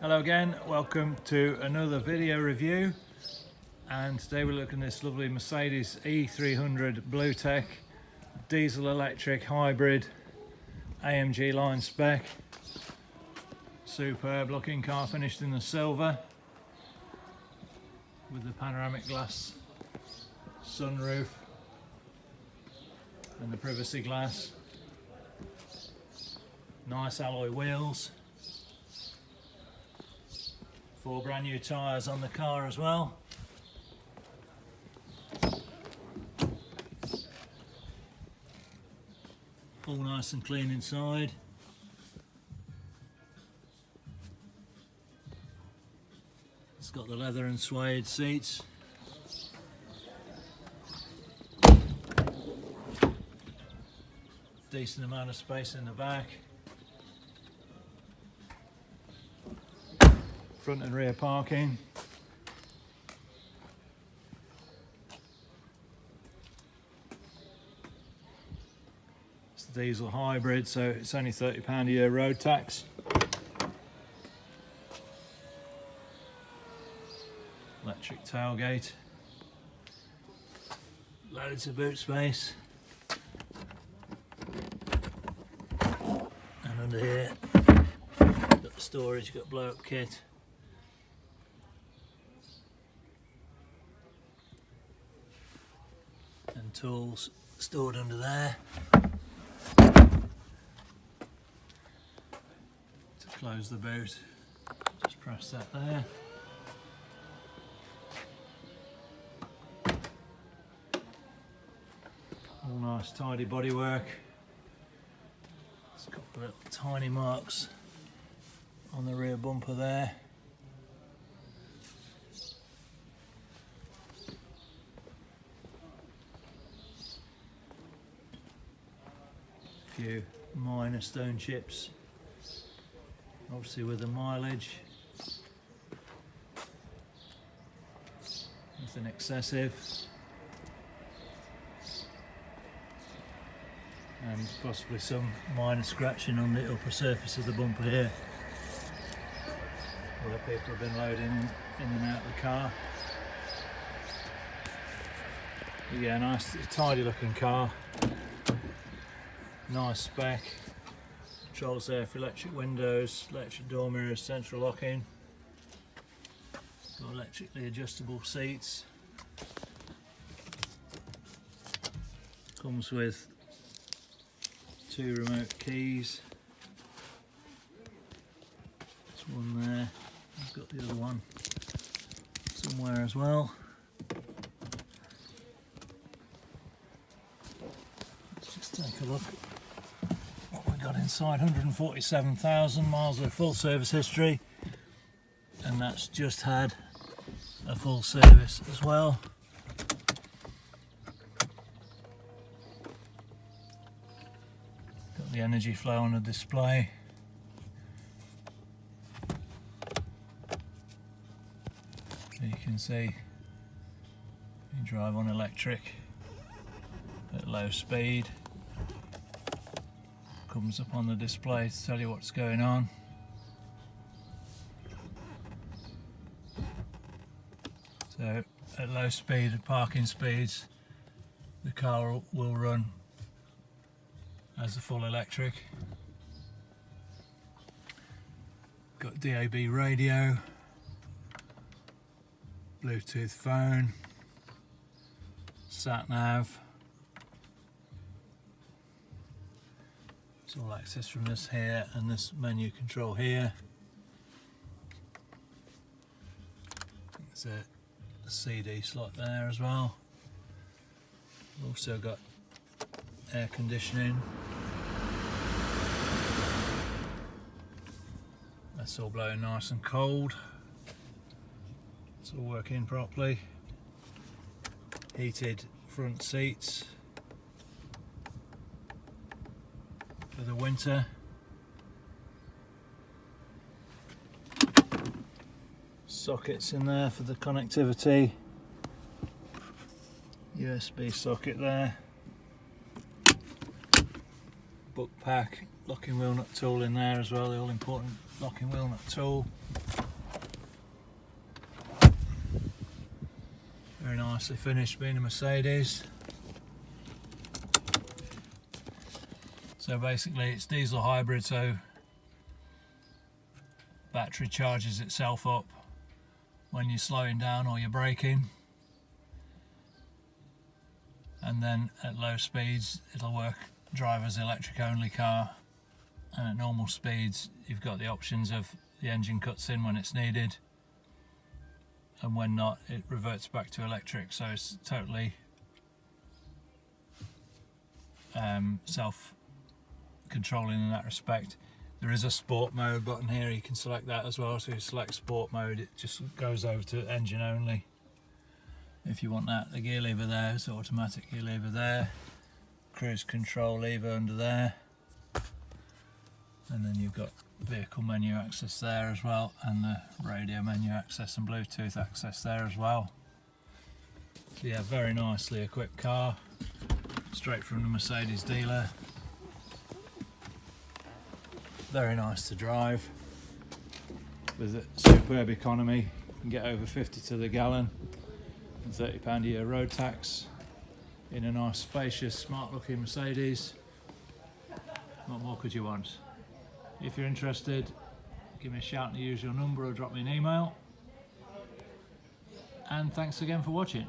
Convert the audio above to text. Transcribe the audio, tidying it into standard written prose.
Hello again, welcome to another video review, and today we're looking at this lovely Mercedes E300 BLUETEC diesel electric hybrid AMG line spec. Superb looking car, finished in the silver with the panoramic glass sunroof and the privacy glass. Nice alloy wheels. 4 brand new tyres on the car as well. All nice and clean inside. It's got the leather and suede seats. Decent amount of space in the back. Front and rear parking. It's a diesel hybrid, so it's only £30 a year road tax. Electric tailgate. Loads of boot space. And under here, got the storage, got blow up kit. And tools stored under there. To close the boot, just press that there. All nice tidy bodywork. It's got the little tiny marks on the rear bumper there. Few minor stone chips, obviously with the mileage, nothing excessive, and possibly some minor scratching on the upper surface of the bumper here where people have been loading in and out of the car. But yeah, nice tidy looking car. Nice spec. Controls there for electric windows, electric door mirrors, central locking. Got electrically adjustable seats. Comes with 2 remote keys. There's one there. I've got the other one somewhere as well. Let's just take a look. Got inside 147,000 miles of full service history, and that's just had a full service as well. Got the energy flow on the display. So you can see you drive on electric at low speed. Comes up on the display to tell you what's going on. So at low speed, at parking speeds, the car will run as a full electric. Got DAB radio, Bluetooth phone, sat nav. It's all access from this here and this menu control here. There's a CD slot there as well. We've also got air conditioning. That's all blowing nice and cold. It's all working properly. Heated front seats for the winter. Sockets in there for the connectivity. USB socket there. book pack, locking wheel nut tool in there as well, the all important locking wheel nut tool. Very nicely finished, being a Mercedes. So basically it's diesel hybrid, so battery charges itself up when you're slowing down or you're braking, and then at low speeds it'll drive as electric only car, and at normal speeds you've got the options of the engine cuts in when it's needed, and when not it reverts back to electric. So it's totally self-controlling in that respect. There is a sport mode button here, you can select that as well, so you select sport mode, it just goes over to engine only. If you want that, the gear lever there, it's automatic gear lever there, cruise control lever under there, and then you've got vehicle menu access there as well, and the radio menu access and Bluetooth access there as well. So yeah, very nicely equipped car, straight from the Mercedes dealer. Very nice to drive, with a superb economy. You can get over 50 to the gallon and £30 a year road tax in a nice spacious smart looking Mercedes. What more could you want? If you're interested, give me a shout and use your number or drop me an email. And thanks again for watching.